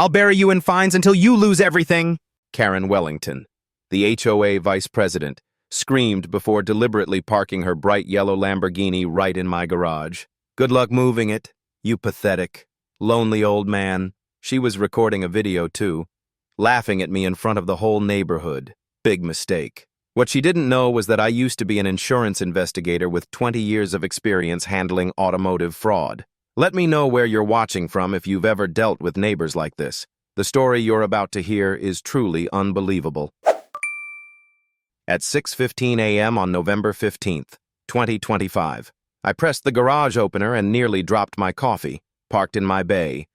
I'll bury you in fines until you lose everything. Karen Wellington, the HOA Vice President, screamed before deliberately parking her bright yellow Lamborghini right in my garage. Good luck moving it, you pathetic, lonely old man. She was recording a video too, laughing at me in front of the whole neighborhood. Big mistake. What she didn't know was that I used to be an insurance investigator with 20 years of experience handling automotive fraud. Let me know where you're watching from if you've ever dealt with neighbors like this. The story you're about to hear is truly unbelievable. At 6:15 a.m. on November 15th, 2025, I pressed the garage opener and nearly dropped my coffee, parked in my bay.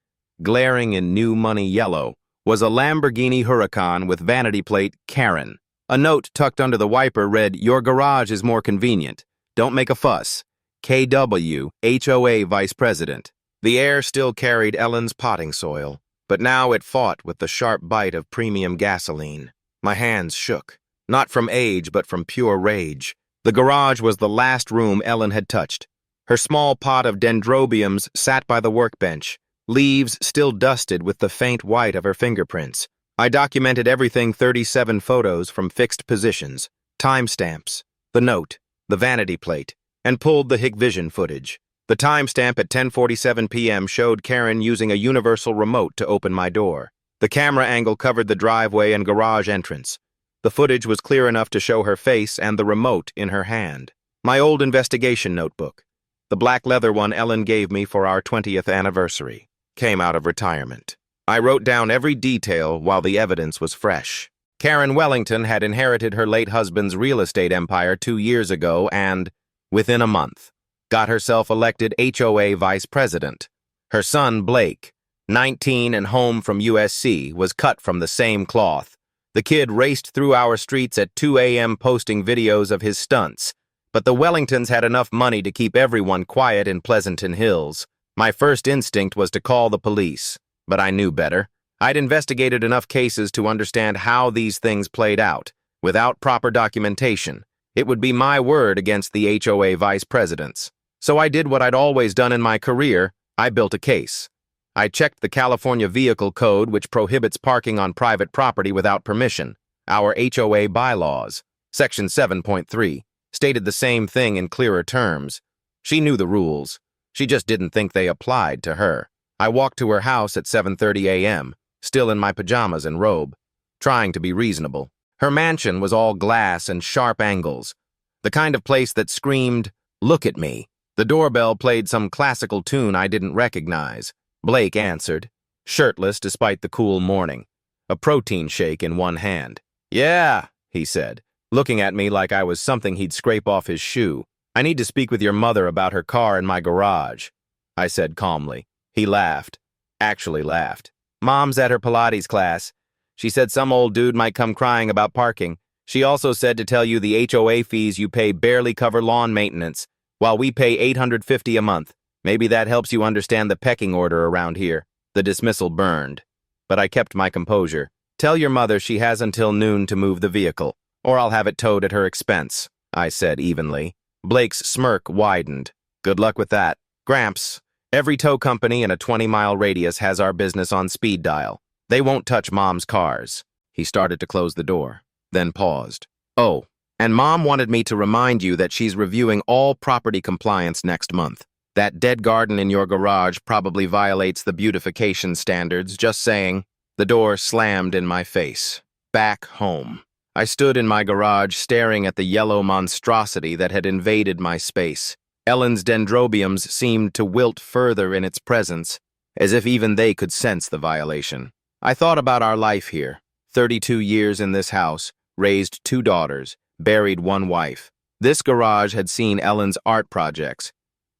Glaring in new money yellow was a Lamborghini Huracan with vanity plate Karen. A note tucked under the wiper read, "Your garage is more convenient. Don't make a fuss. KW, HOA Vice President." The air still carried Ellen's potting soil, but now it fought with the sharp bite of premium gasoline. My hands shook, not from age but from pure rage. The garage was the last room Ellen had touched. Her small pot of dendrobiums sat by the workbench, leaves still dusted with the faint white of her fingerprints. I documented everything: 37 photos from fixed positions, timestamps, the note, the vanity plate, and pulled the Hikvision footage. The timestamp at 10:47 p.m. showed Karen using a universal remote to open my door. The camera angle covered the driveway and garage entrance. The footage was clear enough to show her face and the remote in her hand. My old investigation notebook, the black leather one Ellen gave me for our 20th anniversary, came out of retirement. I wrote down every detail while the evidence was fresh. Karen Wellington had inherited her late husband's real estate empire 2 years ago and, within a month, got herself elected HOA Vice President. Her son, Blake, 19 and home from USC, was cut from the same cloth. The kid raced through our streets at 2 a.m. posting videos of his stunts, but the Wellingtons had enough money to keep everyone quiet in Pleasanton Hills. My first instinct was to call the police, but I knew better. I'd investigated enough cases to understand how these things played out. Without proper documentation, it would be my word against the HOA Vice Presidents. So I did what I'd always done in my career: I built a case. I checked the California Vehicle Code, which prohibits parking on private property without permission. Our HOA bylaws, Section 7.3, stated the same thing in clearer terms. She knew the rules. She just didn't think they applied to her. I walked to her house at 7:30 a.m., still in my pajamas and robe, trying to be reasonable. Her mansion was all glass and sharp angles, the kind of place that screamed, "Look at me." The doorbell played some classical tune I didn't recognize. Blake answered, shirtless despite the cool morning, a protein shake in one hand. "Yeah," he said, looking at me like I was something he'd scrape off his shoe. "I need to speak with your mother about her car in my garage," I said calmly. He laughed. Actually laughed. "Mom's at her Pilates class. She said some old dude might come crying about parking. She also said to tell you the HOA fees you pay barely cover lawn maintenance, while we pay $850 a month. Maybe that helps you understand the pecking order around here." The dismissal burned, but I kept my composure. "Tell your mother she has until noon to move the vehicle, or I'll have it towed at her expense," I said evenly. Blake's smirk widened. "Good luck with that. Gramps, every tow company in a 20-mile radius has our business on speed dial. They won't touch Mom's cars." He started to close the door, then paused. "Oh, and Mom wanted me to remind you that she's reviewing all property compliance next month. That dead garden in your garage probably violates the beautification standards, just saying." The door slammed in my face. Back home. I stood in my garage staring at the yellow monstrosity that had invaded my space. Ellen's dendrobiums seemed to wilt further in its presence, as if even they could sense the violation. I thought about our life here. 32 years in this house, raised 2 daughters, buried 1 wife. This garage had seen Ellen's art projects,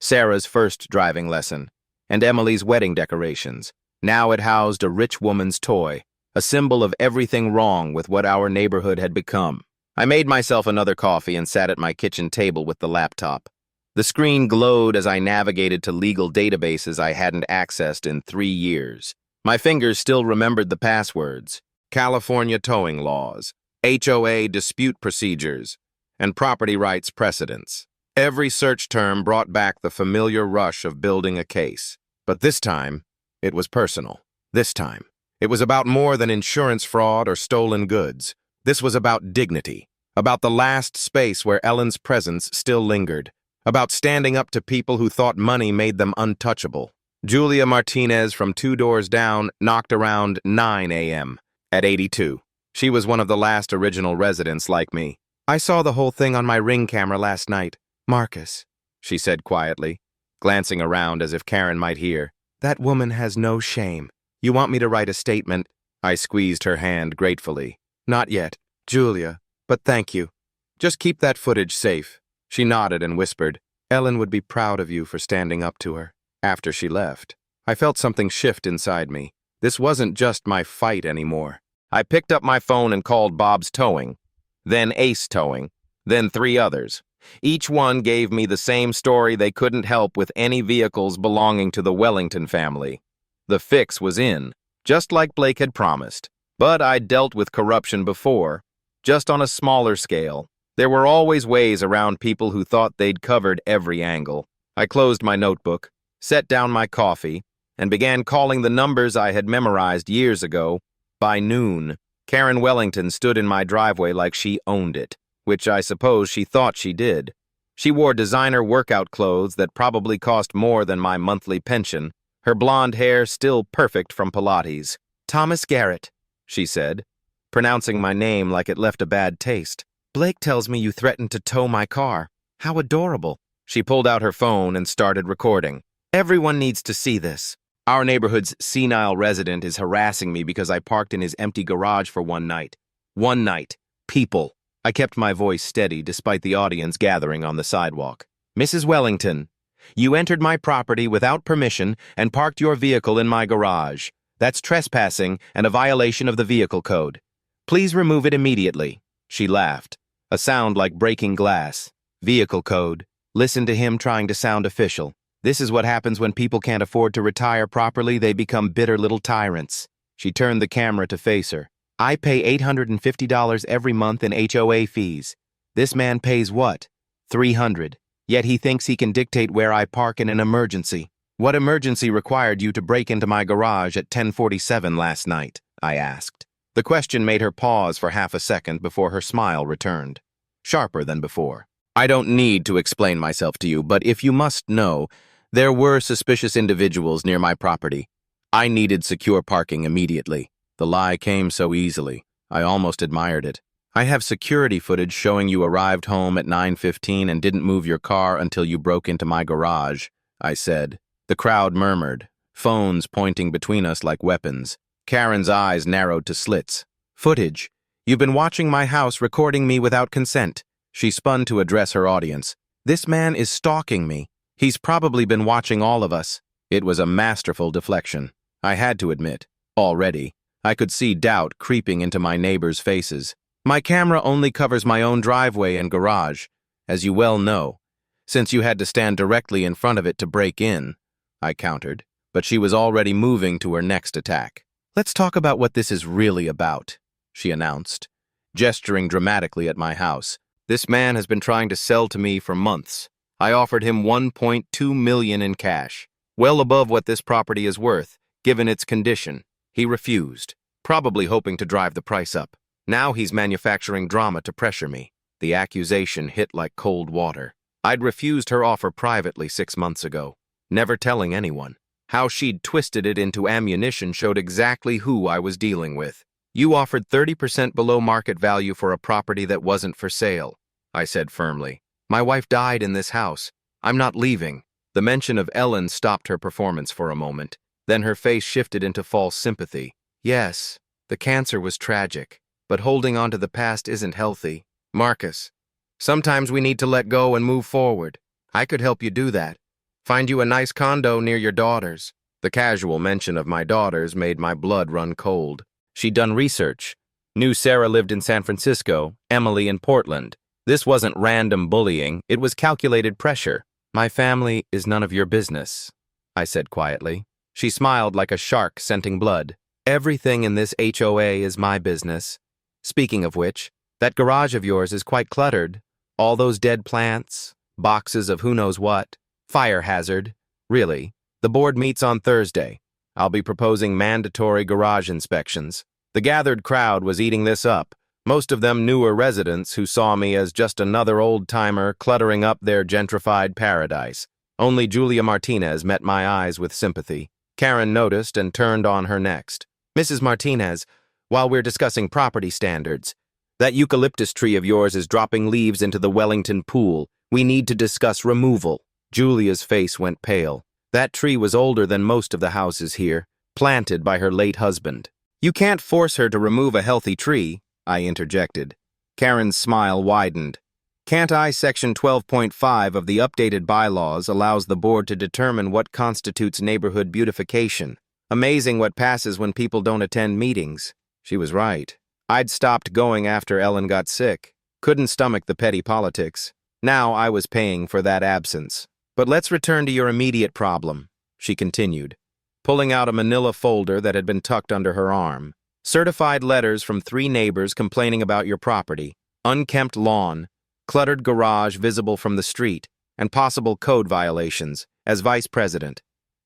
Sarah's first driving lesson, and Emily's wedding decorations. Now it housed a rich woman's toy, a symbol of everything wrong with what our neighborhood had become. I made myself another coffee and sat at my kitchen table with the laptop. The screen glowed as I navigated to legal databases I hadn't accessed in 3 years. My fingers still remembered the passwords: California towing laws, HOA dispute procedures, and property rights precedents. Every search term brought back the familiar rush of building a case. But this time, it was personal. This time, It was about more than insurance fraud or stolen goods. This was about dignity, about the last space where Ellen's presence still lingered, about standing up to people who thought money made them untouchable. Julia Martinez from 2 doors down knocked around 9 a.m. at 82. She was one of the last original residents like me. "I saw the whole thing on my Ring camera last night, Marcus," she said quietly, glancing around as if Karen might hear. "That woman has no shame. You want me to write a statement?" I squeezed her hand gratefully. "Not yet, Julia, but thank you. Just keep that footage safe." She nodded and whispered, "Ellen would be proud of you for standing up to her." After she left, I felt something shift inside me. This wasn't just my fight anymore. I picked up my phone and called Bob's Towing, then Ace Towing, then 3 others. Each one gave me the same story: they couldn't help with any vehicles belonging to the Wellington family. The fix was in, just like Blake had promised. But I'd dealt with corruption before, just on a smaller scale. There were always ways around people who thought they'd covered every angle. I closed my notebook, set down my coffee, and began calling the numbers I had memorized years ago. By noon, Karen Wellington stood in my driveway like she owned it, which I suppose she thought she did. She wore designer workout clothes that probably cost more than my monthly pension, her blonde hair still perfect from Pilates. "Thomas Garrett," she said, pronouncing my name like it left a bad taste. "Blake tells me you threatened to tow my car. How adorable." She pulled out her phone and started recording. "Everyone needs to see this. Our neighborhood's senile resident is harassing me because I parked in his empty garage for one night. One night. People." I kept my voice steady despite the audience gathering on the sidewalk. "Mrs. Wellington, you entered my property without permission and parked your vehicle in my garage. That's trespassing and a violation of the vehicle code. Please remove it immediately." She laughed, a sound like breaking glass. Vehicle code. Listen to him trying to sound official. This is what happens when people can't afford to retire properly. They become bitter little tyrants. She turned the camera to face her. "I pay $850 every month in HOA fees. This man pays what? $300. Yet he thinks he can dictate where I park in an emergency. What emergency required you to break into my garage at 10:47 last night?" I asked. The question made her pause for half a second before her smile returned, sharper than before. "I don't need to explain myself to you, but if you must know, there were suspicious individuals near my property. I needed secure parking immediately." The lie came so easily. I almost admired it. "I have security footage showing you arrived home at 9:15 and didn't move your car until you broke into my garage," I said. The crowd murmured, phones pointing between us like weapons. Karen's eyes narrowed to slits. "Footage. You've been watching my house, recording me without consent." She spun to address her audience. "This man is stalking me. He's probably been watching all of us." It was a masterful deflection. I had to admit, already, I could see doubt creeping into my neighbors' faces. "My camera only covers my own driveway and garage, as you well know, since you had to stand directly in front of it to break in," I countered, but she was already moving to her next attack. "Let's talk about what this is really about," she announced, gesturing dramatically at my house. "This man has been trying to sell to me for months. I offered him $1.2 million in cash, well above what this property is worth, given its condition. He refused, probably hoping to drive the price up. Now he's manufacturing drama to pressure me." The accusation hit like cold water. I'd refused her offer privately 6 months ago, never telling anyone. How she'd twisted it into ammunition showed exactly who I was dealing with. "You offered 30% below market value for a property that wasn't for sale," I said firmly. "My wife died in this house. I'm not leaving." The mention of Ellen stopped her performance for a moment. Then her face shifted into false sympathy. "Yes, the cancer was tragic, but holding on to the past isn't healthy. Marcus, sometimes we need to let go and move forward. I could help you do that. Find you a nice condo near your daughters." The casual mention of my daughters made my blood run cold. She'd done research. Knew Sarah lived in San Francisco, Emily in Portland. This wasn't random bullying, it was calculated pressure. "My family is none of your business," I said quietly. She smiled like a shark scenting blood. "Everything in this HOA is my business. Speaking of which, that garage of yours is quite cluttered. All those dead plants, boxes of who knows what, fire hazard. Really, the board meets on Thursday. I'll be proposing mandatory garage inspections. The gathered crowd was eating this up, most of them newer residents who saw me as just another old-timer cluttering up their gentrified paradise. Only Julia Martinez met my eyes with sympathy. Karen noticed and turned on her next. Mrs. Martinez, while we're discussing property standards, that eucalyptus tree of yours is dropping leaves into the Wellington pool. We need to discuss removal. Julia's face went pale. That tree was older than most of the houses here, planted by her late husband. You can't force her to remove a healthy tree, I interjected. Karen's smile widened. Can't I? Section 12.5 of the updated bylaws allows the board to determine what constitutes neighborhood beautification. Amazing what passes when people don't attend meetings. She was right. I'd stopped going after Ellen got sick. Couldn't stomach the petty politics. Now I was paying for that absence. But let's return to your immediate problem, she continued, pulling out a manila folder that had been tucked under her arm. Certified letters from 3 neighbors complaining about your property, unkempt lawn, cluttered garage visible from the street, and possible code violations. As vice president,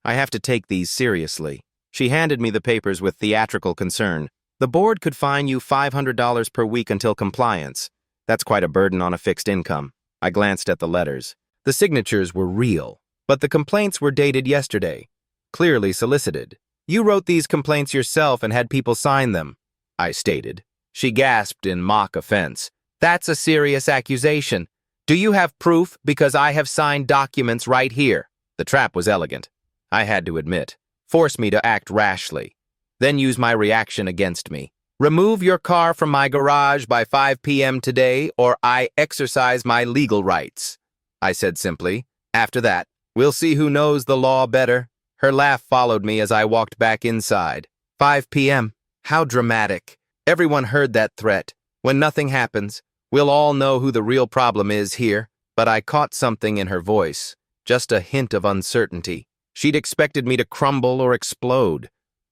I have to take these seriously. She handed me the papers with theatrical concern. The board could fine you $500 per week until compliance. That's quite a burden on a fixed income. I glanced at the letters. The signatures were real, but the complaints were dated yesterday, clearly solicited. You wrote these complaints yourself and had people sign them, I stated. She gasped in mock offense. That's a serious accusation. Do you have proof? Because I have signed documents right here. The trap was elegant, I had to admit. Force me to act rashly. Then use my reaction against me. Remove your car from my garage by 5 p.m. today, or I exercise my legal rights, I said simply. After that, we'll see who knows the law better. Her laugh followed me as I walked back inside. 5 p.m. How dramatic. Everyone heard that threat. When nothing happens, we'll all know who the real problem is here. But I caught something in her voice, just a hint of uncertainty. She'd expected me to crumble or explode.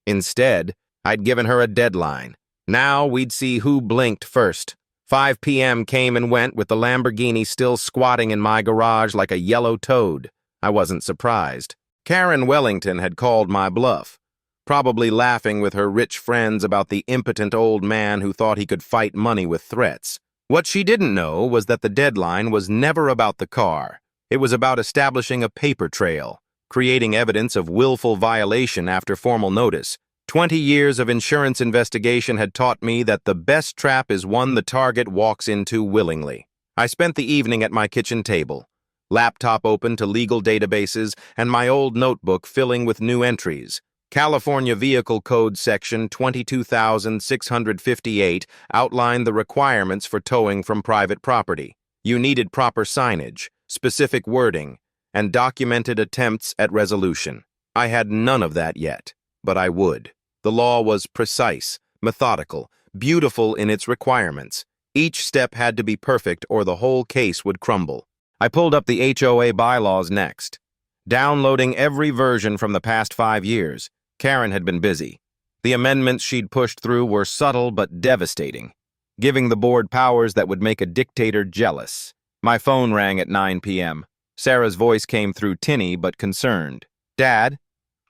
Instead, I'd given her a deadline. Now we'd see who blinked first. 5 p.m. came and went with the Lamborghini still squatting in my garage like a yellow toad. I wasn't surprised. Karen Wellington had called my bluff, probably laughing with her rich friends about the impotent old man who thought he could fight money with threats. What she didn't know was that the deadline was never about the car. It was about establishing a paper trail, creating evidence of willful violation after formal notice. 20 years of insurance investigation had taught me that the best trap is one the target walks into willingly. I spent the evening at my kitchen table, laptop open to legal databases and my old notebook filling with new entries. California Vehicle Code Section 22,658 outlined the requirements for towing from private property. You needed proper signage, specific wording, and documented attempts at resolution. I had none of that yet, but I would. The law was precise, methodical, beautiful in its requirements. Each step had to be perfect or the whole case would crumble. I pulled up the HOA bylaws next, downloading every version from the past 5 years. Karen had been busy. The amendments she'd pushed through were subtle but devastating, giving the board powers that would make a dictator jealous. My phone rang at 9 p.m. Sarah's voice came through tinny but concerned. Dad,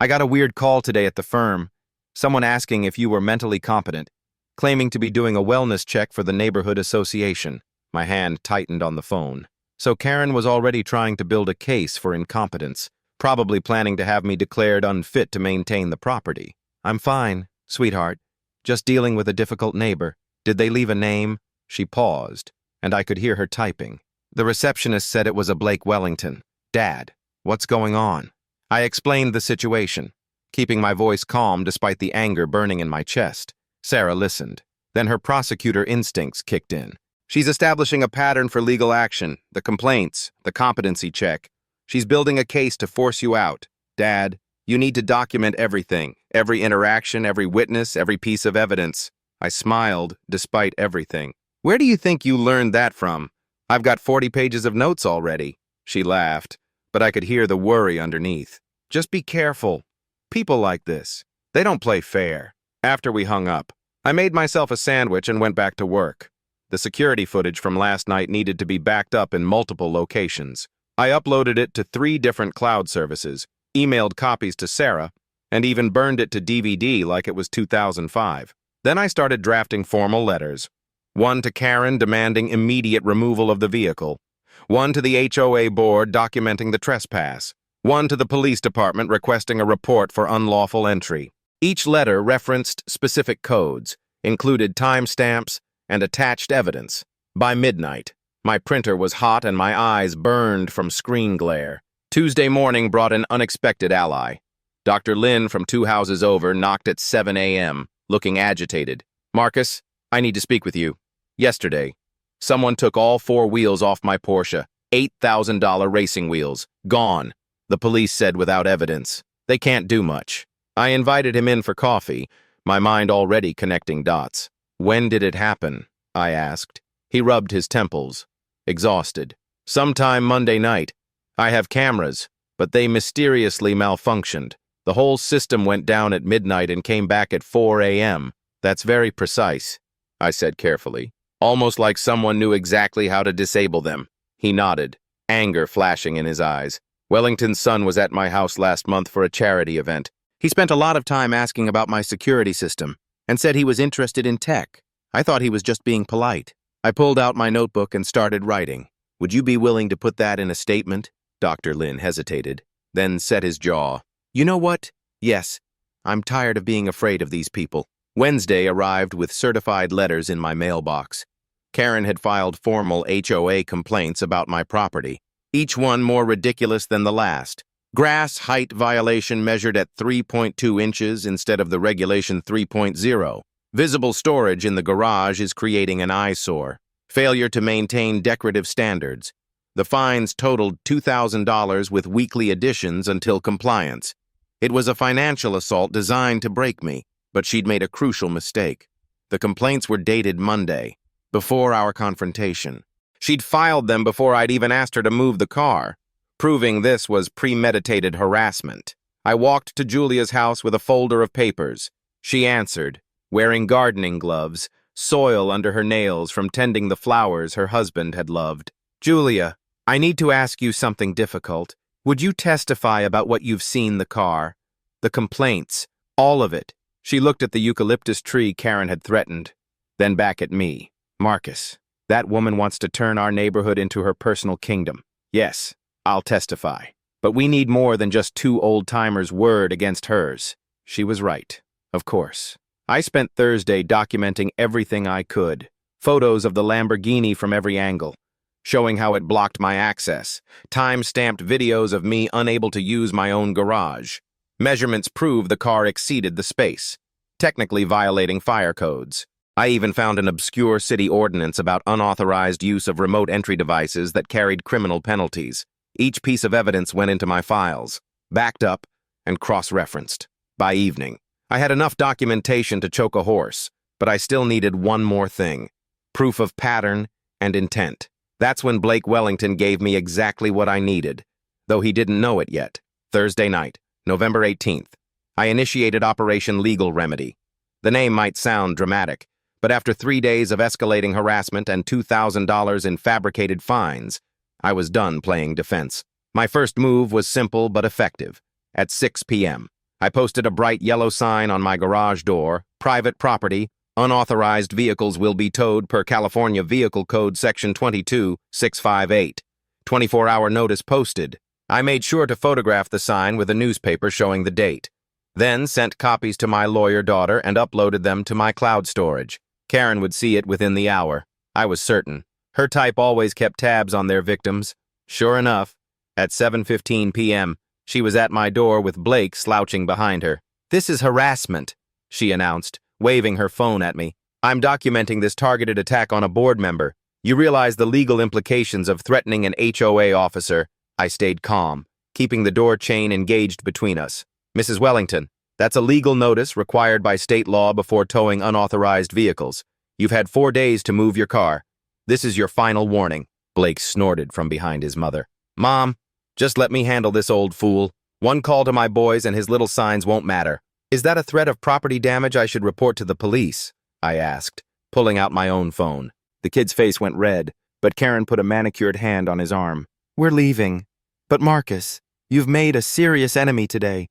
I got a weird call today at the firm. Someone asking if you were mentally competent, claiming to be doing a wellness check for the neighborhood association. My hand tightened on the phone. So Karen was already trying to build a case for incompetence, probably planning to have me declared unfit to maintain the property. I'm fine, sweetheart. Just dealing with a difficult neighbor. Did they leave a name? She paused, and I could hear her typing. The receptionist said it was a Blake Wellington. Dad, what's going on? I explained the situation, keeping my voice calm despite the anger burning in my chest. Sarah listened. Then her prosecutor instincts kicked in. She's establishing a pattern for legal action, the complaints, the competency check. She's building a case to force you out. Dad, you need to document everything, every interaction, every witness, every piece of evidence. I smiled, despite everything. Where do you think you learned that from? I've got 40 pages of notes already. She laughed, but I could hear the worry underneath. Just be careful. People like this, they don't play fair. After we hung up, I made myself a sandwich and went back to work. The security footage from last night needed to be backed up in multiple locations. I uploaded it to 3 different cloud services, emailed copies to Sarah, and even burned it to DVD like it was 2005. Then I started drafting formal letters. One to Karen demanding immediate removal of the vehicle. One to the HOA board documenting the trespass. One to the police department requesting a report for unlawful entry. Each letter referenced specific codes, included timestamps, and attached evidence. By midnight, my printer was hot and my eyes burned from screen glare. Tuesday morning brought an unexpected ally. Dr. Lynn from 2 houses over knocked at 7 a.m., looking agitated. "Marcus, I need to speak with you. Yesterday, someone took all 4 wheels off my Porsche, $8,000 racing wheels. Gone," the police said without evidence. "They can't do much." I invited him in for coffee, my mind already connecting dots. "When did it happen?" I asked. He rubbed his temples, exhausted. "Sometime Monday night. I have cameras, but they mysteriously malfunctioned. The whole system went down at midnight and came back at 4 a.m. That's very precise," I said carefully, almost like someone knew exactly how to disable them. He nodded, anger flashing in his eyes. "Wellington's son was at my house last month for a charity event. He spent a lot of time asking about my security system and said he was interested in tech. I thought he was just being polite. I pulled out my notebook and started writing. Would you be willing to put that in a statement?" Dr. Lynn hesitated, then set his jaw. "You know what? Yes, I'm tired of being afraid of these people." Wednesday arrived with certified letters in my mailbox. Karen had filed formal HOA complaints about my property, each one more ridiculous than the last. Grass height violation measured at 3.2 inches instead of the regulation 3.0. Visible storage in the garage is creating an eyesore. Failure to maintain decorative standards. The fines totaled $2,000 with weekly additions until compliance. It was a financial assault designed to break me, but she'd made a crucial mistake. The complaints were dated Monday, before our confrontation. She'd filed them before I'd even asked her to move the car, proving this was premeditated harassment. I walked to Julia's house with a folder of papers. She answered, wearing gardening gloves, soil under her nails from tending the flowers her husband had loved. "Julia, I need to ask you something difficult. Would you testify about what you've seen the car? The complaints, all of it." She looked at the eucalyptus tree Karen had threatened, then back at me. "Marcus, that woman wants to turn our neighborhood into her personal kingdom. Yes, I'll testify. But we need more than just 2 old-timers' word against hers." She was right, of course. I spent Thursday documenting everything I could. Photos of the Lamborghini from every angle, showing how it blocked my access. Time-stamped videos of me unable to use my own garage. Measurements prove the car exceeded the space, technically violating fire codes. I even found an obscure city ordinance about unauthorized use of remote entry devices that carried criminal penalties. Each piece of evidence went into my files, backed up, and cross-referenced. By evening, I had enough documentation to choke a horse, but I still needed one more thing: proof of pattern and intent. That's when Blake Wellington gave me exactly what I needed, though he didn't know it yet. Thursday night, November 18th, I initiated Operation Legal Remedy. The name might sound dramatic, but after 3 days of escalating harassment and $2,000 in fabricated fines, I was done playing defense. My first move was simple but effective. At 6 p.m., I posted a bright yellow sign on my garage door: "Private property, unauthorized vehicles will be towed per California Vehicle Code Section 22658. 24-hour notice posted." I made sure to photograph the sign with a newspaper showing the date, then sent copies to my lawyer daughter and uploaded them to my cloud storage. Karen would see it within the hour. I was certain. Her type always kept tabs on their victims. Sure enough, at 7:15 p.m., she was at my door with Blake slouching behind her. "This is harassment," she announced, waving her phone at me. "I'm documenting this targeted attack on a board member. You realize the legal implications of threatening an HOA officer." I stayed calm, keeping the door chain engaged between us. "Mrs. Wellington, that's a legal notice required by state law before towing unauthorized vehicles. You've had 4 days to move your car. This is your final warning." Blake snorted from behind his mother. "Mom, just let me handle this old fool. One call to my boys and his little signs won't matter." "Is that a threat of property damage I should report to the police?" I asked, pulling out my own phone. The kid's face went red, but Karen put a manicured hand on his arm. "We're leaving. But Marcus, you've made a serious enemy today.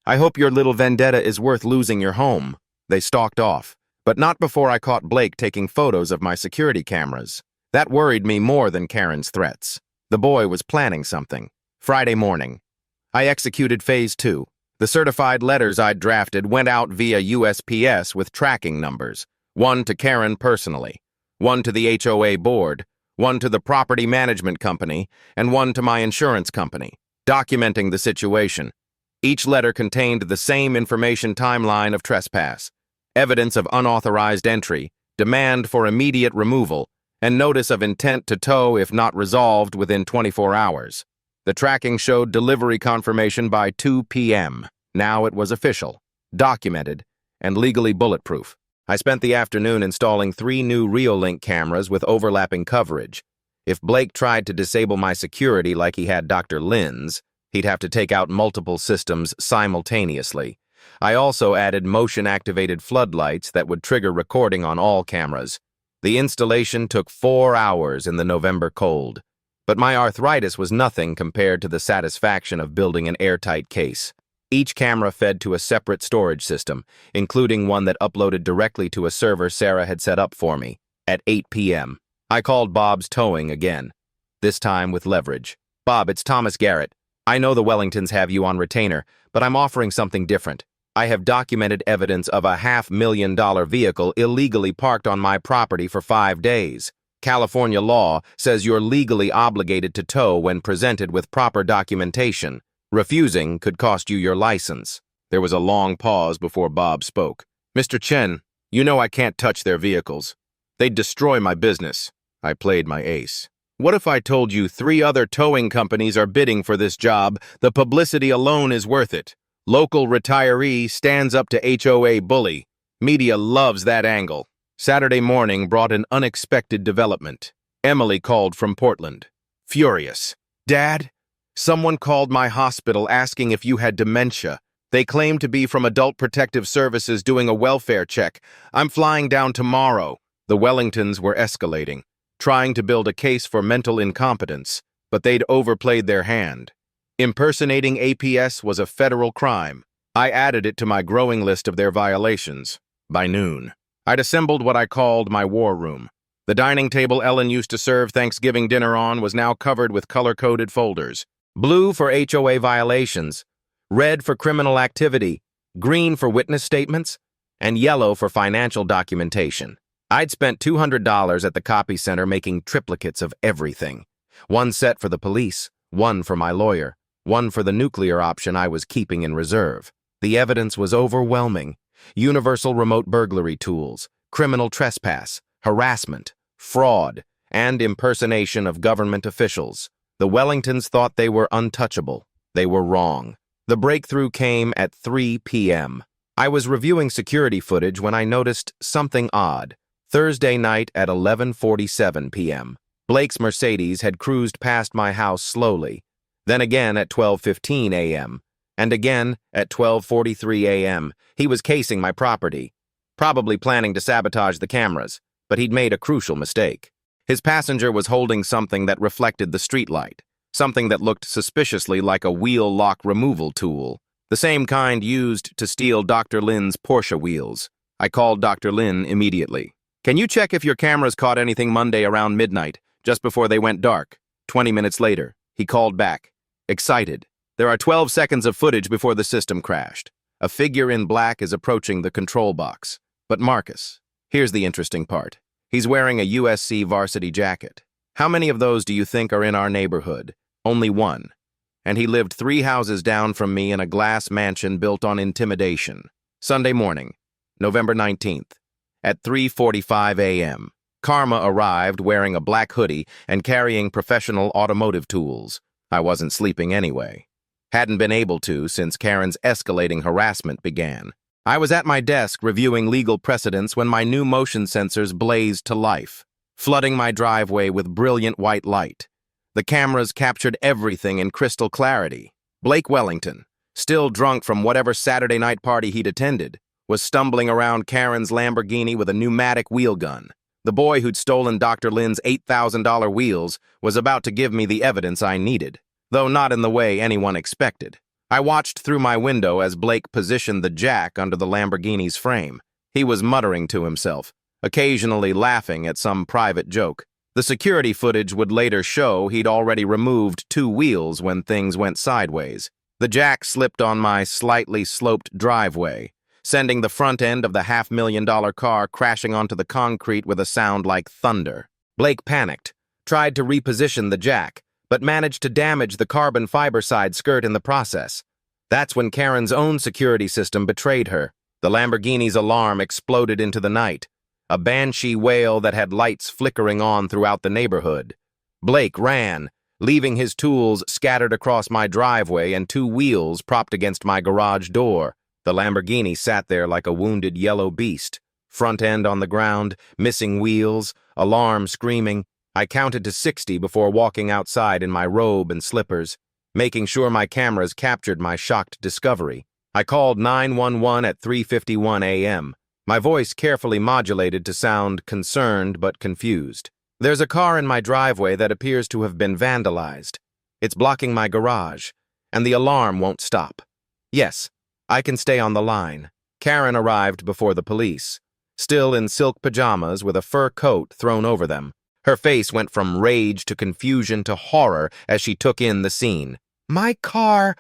I hope your little vendetta is worth losing your home." They stalked off, but not before I caught Blake taking photos of my security cameras. That worried me more than Karen's threats. The boy was planning something. Friday morning, I executed Phase 2. The certified letters I'd drafted went out via USPS with tracking numbers. One to Karen personally, one to the HOA board, one to the property management company, and one to my insurance company, documenting the situation. Each letter contained the same information timeline of trespass, evidence of unauthorized entry, demand for immediate removal, and notice of intent to tow if not resolved within 24 hours. The tracking showed delivery confirmation by 2 p.m. Now it was official, documented, and legally bulletproof. I spent the afternoon installing 3 new Reolink cameras with overlapping coverage. If Blake tried to disable my security like he had Dr. Lynn's, he'd have to take out multiple systems simultaneously. I also added motion-activated floodlights that would trigger recording on all cameras. The installation took 4 hours in the November cold, but my arthritis was nothing compared to the satisfaction of building an airtight case. Each camera fed to a separate storage system, including one that uploaded directly to a server Sarah had set up for me. At 8 p.m., I called Bob's Towing again, this time with leverage. "Bob, it's Thomas Garrett. I know the Wellingtons have you on retainer, but I'm offering something different. I have documented evidence of a $500,000 vehicle illegally parked on my property for 5 days. California law says you're legally obligated to tow when presented with proper documentation. Refusing could cost you your license." There was a long pause before Bob spoke. "Mr. Chen, you know I can't touch their vehicles. They'd destroy my business." I played my ace. "What if I told you 3 other towing companies are bidding for this job? The publicity alone is worth it. Local retiree stands up to HOA bully. Media loves that angle." Saturday morning brought an unexpected development. Emily called from Portland. Furious. "Dad, someone called my hospital asking if you had dementia. They claim to be from Adult Protective Services doing a welfare check. I'm flying down tomorrow." The Wellingtons were escalating, trying to build a case for mental incompetence, but they'd overplayed their hand. Impersonating APS was a federal crime. I added it to my growing list of their violations. By noon, I'd assembled what I called my war room. The dining table Ellen used to serve Thanksgiving dinner on was now covered with color-coded folders. Blue for HOA violations, red for criminal activity, green for witness statements, and yellow for financial documentation. I'd spent $200 at the copy center making triplicates of everything. One set for the police, one for my lawyer, one for the nuclear option I was keeping in reserve. The evidence was overwhelming. Universal remote burglary tools, criminal trespass, harassment, fraud, and impersonation of government officials. The Wellingtons thought they were untouchable. They were wrong. The breakthrough came at 3 p.m. I was reviewing security footage when I noticed something odd. Thursday night at 11:47 p.m. Blake's Mercedes had cruised past my house slowly, then again at 12:15 a.m., and again at 12:43 a.m. He was casing my property, probably planning to sabotage the cameras, but he'd made a crucial mistake. His passenger was holding something that reflected the streetlight, something that looked suspiciously like a wheel lock removal tool, the same kind used to steal Dr. Lynn's Porsche wheels. I called Dr. Lynn immediately. "Can you check if your cameras caught anything Monday around midnight, just before they went dark?" 20 minutes later, he called back, excited. "There are 12 seconds of footage before the system crashed. A figure in black is approaching the control box. But Marcus, here's the interesting part. He's wearing a USC varsity jacket. How many of those do you think are in our neighborhood? Only one. And he lived 3 houses down from me in a glass mansion built on intimidation." Sunday morning, November 19th. At 3:45 a.m., Karma arrived wearing a black hoodie and carrying professional automotive tools. I wasn't sleeping anyway. Hadn't been able to since Karen's escalating harassment began. I was at my desk reviewing legal precedents when my new motion sensors blazed to life, flooding my driveway with brilliant white light. The cameras captured everything in crystal clarity. Blake Wellington, still drunk from whatever Saturday night party he'd attended, was stumbling around Karen's Lamborghini with a pneumatic wheel gun. The boy who'd stolen Dr. Lynn's $8,000 wheels was about to give me the evidence I needed, though not in the way anyone expected. I watched through my window as Blake positioned the jack under the Lamborghini's frame. He was muttering to himself, occasionally laughing at some private joke. The security footage would later show he'd already removed 2 wheels when things went sideways. The jack slipped on my slightly sloped driveway, sending the front end of the $500,000 car crashing onto the concrete with a sound like thunder. Blake panicked, tried to reposition the jack, but managed to damage the carbon fiber side skirt in the process. That's when Karen's own security system betrayed her. The Lamborghini's alarm exploded into the night, a banshee wail that had lights flickering on throughout the neighborhood. Blake ran, leaving his tools scattered across my driveway and 2 wheels propped against my garage door. The Lamborghini sat there like a wounded yellow beast, front end on the ground, missing wheels, alarm screaming. I counted to 60 before walking outside in my robe and slippers, making sure my cameras captured my shocked discovery. I called 911 at 3:51 a.m., my voice carefully modulated to sound concerned but confused. There's a car in my driveway that appears to have been vandalized. It's blocking my garage, and the alarm won't stop. Yes, I can stay on the line. Karen arrived before the police, still in silk pajamas with a fur coat thrown over them. Her face went from rage to confusion to horror as she took in the scene. "My car!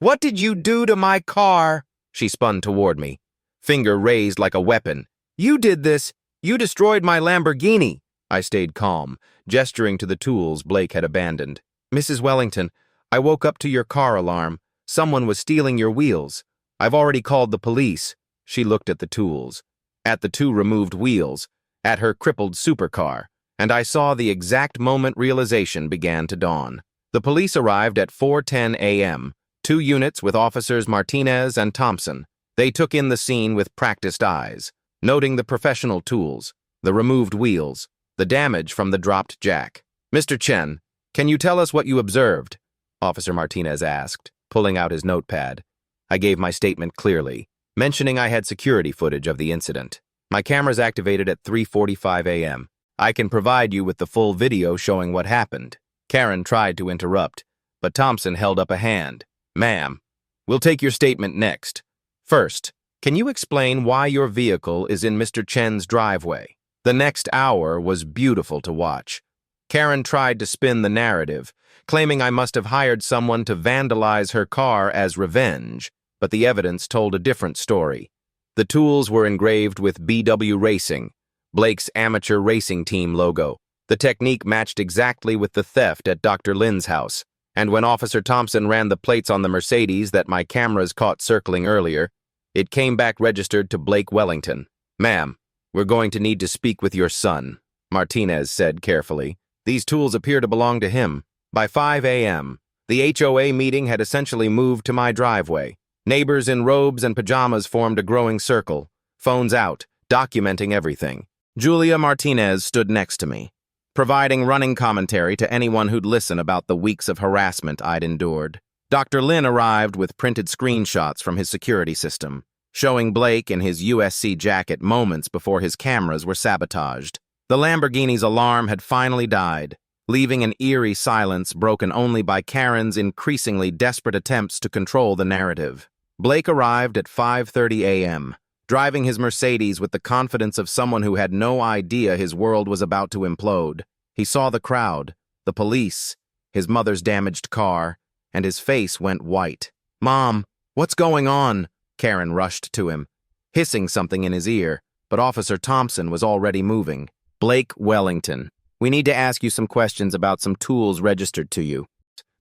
What did you do to my car?" She spun toward me, finger raised like a weapon. "You did this! You destroyed my Lamborghini!" I stayed calm, gesturing to the tools Blake had abandoned. "Mrs. Wellington, I woke up to your car alarm. Someone was stealing your wheels. I've already called the police." She looked at the tools, at the 2 removed wheels, at her crippled supercar, and I saw the exact moment realization began to dawn. The police arrived at 4:10 a.m., 2 units with officers Martinez and Thompson. They took in the scene with practiced eyes, noting the professional tools, the removed wheels, the damage from the dropped jack. "Mr. Chen, can you tell us what you observed?" Officer Martinez asked, pulling out his notepad. I gave my statement clearly, mentioning I had security footage of the incident. "My camera's activated at 3:45 a.m. I can provide you with the full video showing what happened." Karen tried to interrupt, but Thompson held up a hand. "Ma'am, we'll take your statement next. First, can you explain why your vehicle is in Mr. Chen's driveway?" The next hour was beautiful to watch. Karen tried to spin the narrative, claiming I must have hired someone to vandalize her car as revenge, but the evidence told a different story. The tools were engraved with BW Racing, Blake's amateur racing team logo. The technique matched exactly with the theft at Dr. Lin's house, and when Officer Thompson ran the plates on the Mercedes that my cameras caught circling earlier, it came back registered to Blake Wellington. "Ma'am, we're going to need to speak with your son," Martinez said carefully. "These tools appear to belong to him." By 5 a.m., the HOA meeting had essentially moved to my driveway. Neighbors in robes and pajamas formed a growing circle, phones out, documenting everything. Julia Martinez stood next to me, providing running commentary to anyone who'd listen about the weeks of harassment I'd endured. Dr. Lin arrived with printed screenshots from his security system, showing Blake in his USC jacket moments before his cameras were sabotaged. The Lamborghini's alarm had finally died, leaving an eerie silence broken only by Karen's increasingly desperate attempts to control the narrative. Blake arrived at 5:30 a.m., driving his Mercedes with the confidence of someone who had no idea his world was about to implode. He saw the crowd, the police, his mother's damaged car, and his face went white. "Mom, what's going on?" Karen rushed to him, hissing something in his ear, but Officer Thompson was already moving. "Blake Wellington, we need to ask you some questions about some tools registered to you."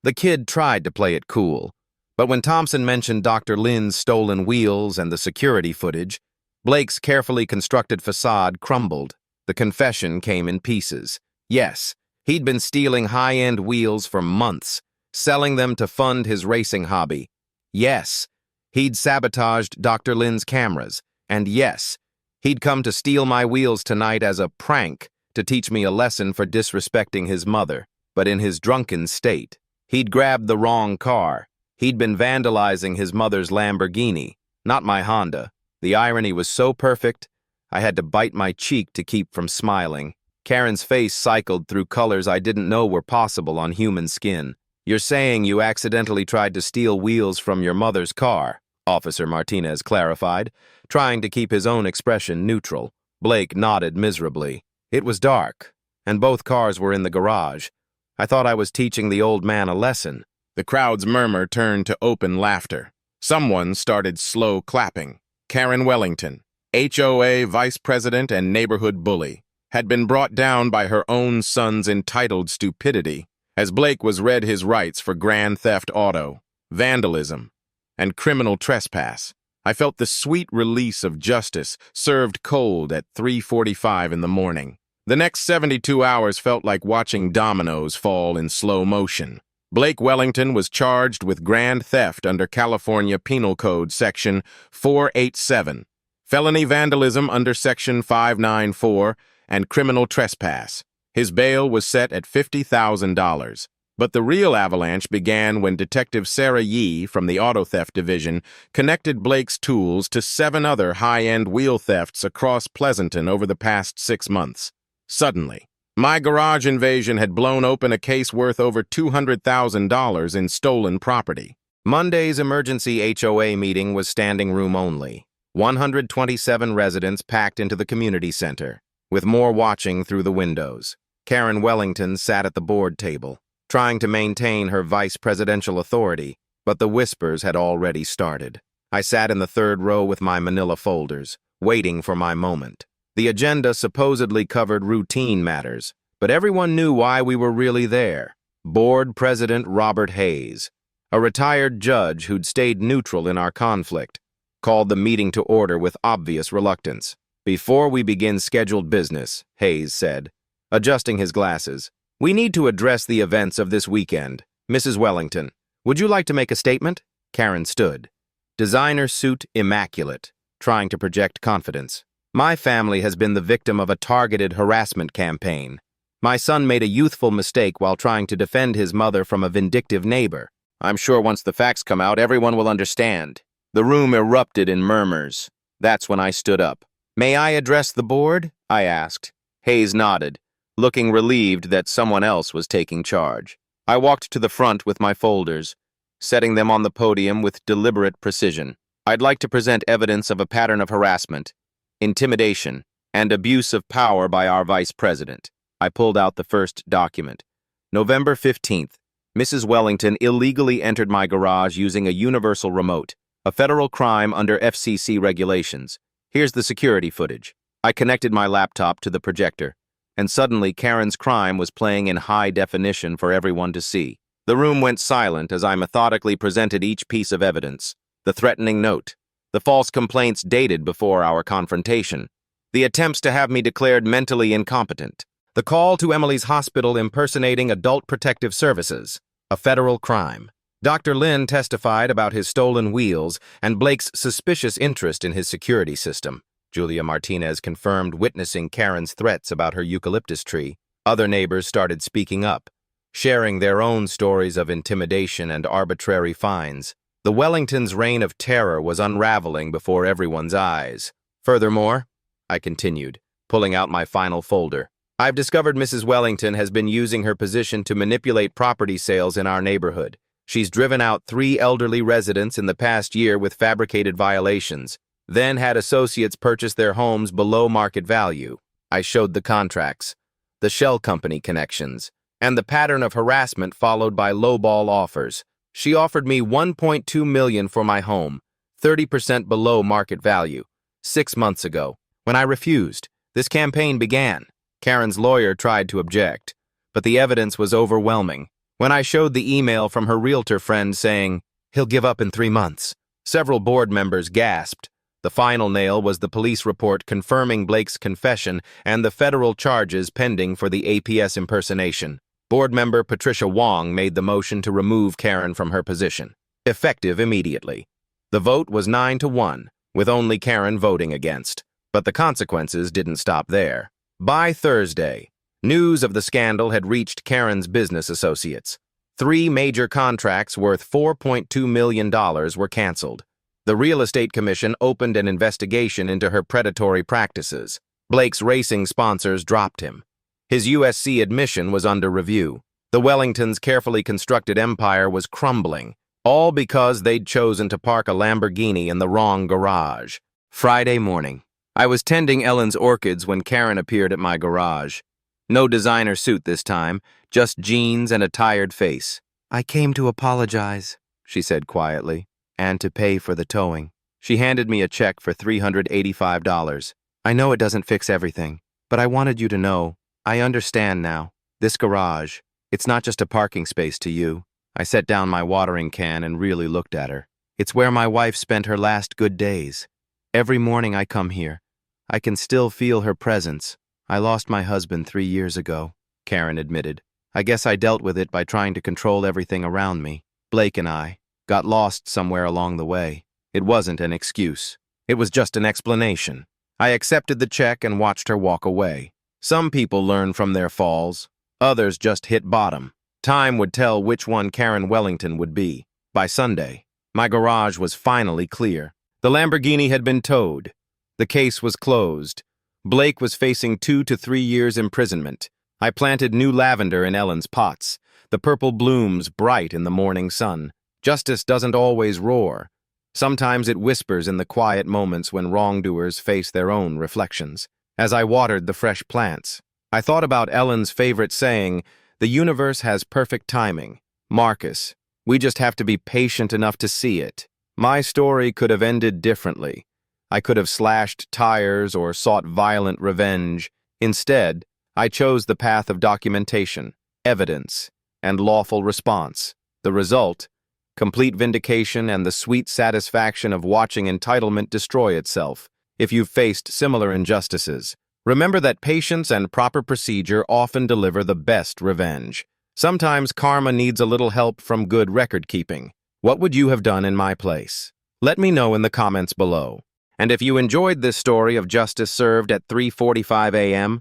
The kid tried to play it cool, but when Thompson mentioned Dr. Lin's stolen wheels and the security footage, Blake's carefully constructed facade crumbled. The confession came in pieces. Yes, he'd been stealing high-end wheels for months, selling them to fund his racing hobby. Yes, he'd sabotaged Dr. Lin's cameras. And yes, he'd come to steal my wheels tonight as a prank to teach me a lesson for disrespecting his mother. But in his drunken state, he'd grabbed the wrong car. He'd been vandalizing his mother's Lamborghini, not my Honda. The irony was so perfect, I had to bite my cheek to keep from smiling. Karen's face cycled through colors I didn't know were possible on human skin. You're saying you accidentally tried to steal wheels from your mother's car, Officer Martinez clarified, trying to keep his own expression neutral. Blake nodded miserably. It was dark, and both cars were in the garage. I thought I was teaching the old man a lesson. The crowd's murmur turned to open laughter. Someone started slow clapping. Karen Wellington, HOA Vice President and neighborhood bully, had been brought down by her own son's entitled stupidity as Blake was read his rights for grand theft auto, vandalism, and criminal trespass. I felt the sweet release of justice served cold at 3:45 in the morning. The next 72 hours felt like watching dominoes fall in slow motion. Blake Wellington was charged with grand theft under California Penal Code Section 487, felony vandalism under Section 594, and criminal trespass. His bail was set at $50,000. But the real avalanche began when Detective Sarah Yee from the Auto Theft Division connected Blake's tools to 7 other high-end wheel thefts across Pleasanton over the past 6 months. Suddenly, my garage invasion had blown open a case worth over $200,000 in stolen property. Monday's emergency HOA meeting was standing room only. 127 residents packed into the community center, with more watching through the windows. Karen Wellington sat at the board table, trying to maintain her vice presidential authority, but the whispers had already started. I sat in the third row with my manila folders, waiting for my moment. The agenda supposedly covered routine matters, but everyone knew why we were really there. Board President Robert Hayes, a retired judge who'd stayed neutral in our conflict, called the meeting to order with obvious reluctance. "Before we begin scheduled business," Hayes said, adjusting his glasses, "we need to address the events of this weekend. Mrs. Wellington, would you like to make a statement?" Karen stood, designer suit immaculate, trying to project confidence. "My family has been the victim of a targeted harassment campaign. My son made a youthful mistake while trying to defend his mother from a vindictive neighbor. I'm sure once the facts come out, everyone will understand." The room erupted in murmurs. That's when I stood up. "May I address the board?" I asked. Hayes nodded, looking relieved that someone else was taking charge. I walked to the front with my folders, setting them on the podium with deliberate precision. "I'd like to present evidence of a pattern of harassment, intimidation, and abuse of power by our vice president." I pulled out the first document. November 15th, Mrs. Wellington illegally entered my garage using a universal remote, a federal crime under FCC regulations. Here's the security footage. I connected my laptop to the projector, and suddenly Karen's crime was playing in high definition for everyone to see. The room went silent as I methodically presented each piece of evidence. The threatening note, the false complaints dated before our confrontation, the attempts to have me declared mentally incompetent, the call to Emily's hospital impersonating Adult Protective Services, a federal crime. Dr. Lynn testified about his stolen wheels and Blake's suspicious interest in his security system. Julia Martinez confirmed witnessing Karen's threats about her eucalyptus tree. Other neighbors started speaking up, sharing their own stories of intimidation and arbitrary fines. The Wellingtons' reign of terror was unraveling before everyone's eyes. "Furthermore," I continued, pulling out my final folder, "I've discovered Mrs. Wellington has been using her position to manipulate property sales in our neighborhood. She's driven out 3 elderly residents in the past year with fabricated violations, then had associates purchase their homes below market value." I showed the contracts, the shell company connections, and the pattern of harassment followed by lowball offers. She offered me $1.2 million for my home, 30% below market value, 6 months ago. When I refused, this campaign began. Karen's lawyer tried to object, but the evidence was overwhelming. When I showed the email from her realtor friend saying, "He'll give up in 3 months," several board members gasped. The final nail was the police report confirming Blake's confession and the federal charges pending for the APS impersonation. Board member Patricia Wong made the motion to remove Karen from her position, effective immediately. The vote was 9-1, with only Karen voting against. But the consequences didn't stop there. By Thursday, news of the scandal had reached Karen's business associates. 3 major contracts worth $4.2 million were canceled. The Real Estate Commission opened an investigation into her predatory practices. Blake's racing sponsors dropped him. His USC admission was under review. The Wellingtons' carefully constructed empire was crumbling, all because they'd chosen to park a Lamborghini in the wrong garage. Friday morning. I was tending Ellen's orchids when Karen appeared at my garage. No designer suit this time, just jeans and a tired face. "I came to apologize," she said quietly, "and to pay for the towing." She handed me a check for $385. "I know it doesn't fix everything, but I wanted you to know, I understand now. This garage, it's not just a parking space to you." I set down my watering can and really looked at her. "It's where my wife spent her last good days. Every morning I come here, I can still feel her presence. I lost my husband 3 years ago," Karen admitted. "I guess I dealt with it by trying to control everything around me. Blake and I got lost somewhere along the way. It wasn't an excuse. It was just an explanation." I accepted the check and watched her walk away. Some people learn from their falls. Others just hit bottom. Time would tell which one Karen Wellington would be. By Sunday, my garage was finally clear. The Lamborghini had been towed. The case was closed. Blake was facing 2 to 3 years imprisonment. I planted new lavender in Ellen's pots. The purple blooms bright in the morning sun. Justice doesn't always roar. Sometimes it whispers in the quiet moments when wrongdoers face their own reflections. As I watered the fresh plants, I thought about Ellen's favorite saying, "The universe has perfect timing. Marcus, we just have to be patient enough to see it." My story could have ended differently. I could have slashed tires or sought violent revenge. Instead, I chose the path of documentation, evidence, and lawful response. The result? Complete vindication and the sweet satisfaction of watching entitlement destroy itself. If you've faced similar injustices, remember that patience and proper procedure often deliver the best revenge. Sometimes karma needs a little help from good record-keeping. What would you have done in my place? Let me know in the comments below. And if you enjoyed this story of justice served at 3:45 a.m.,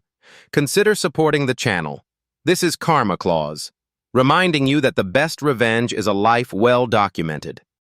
consider supporting the channel. This is Karma Clause, reminding you that the best revenge is a life well documented.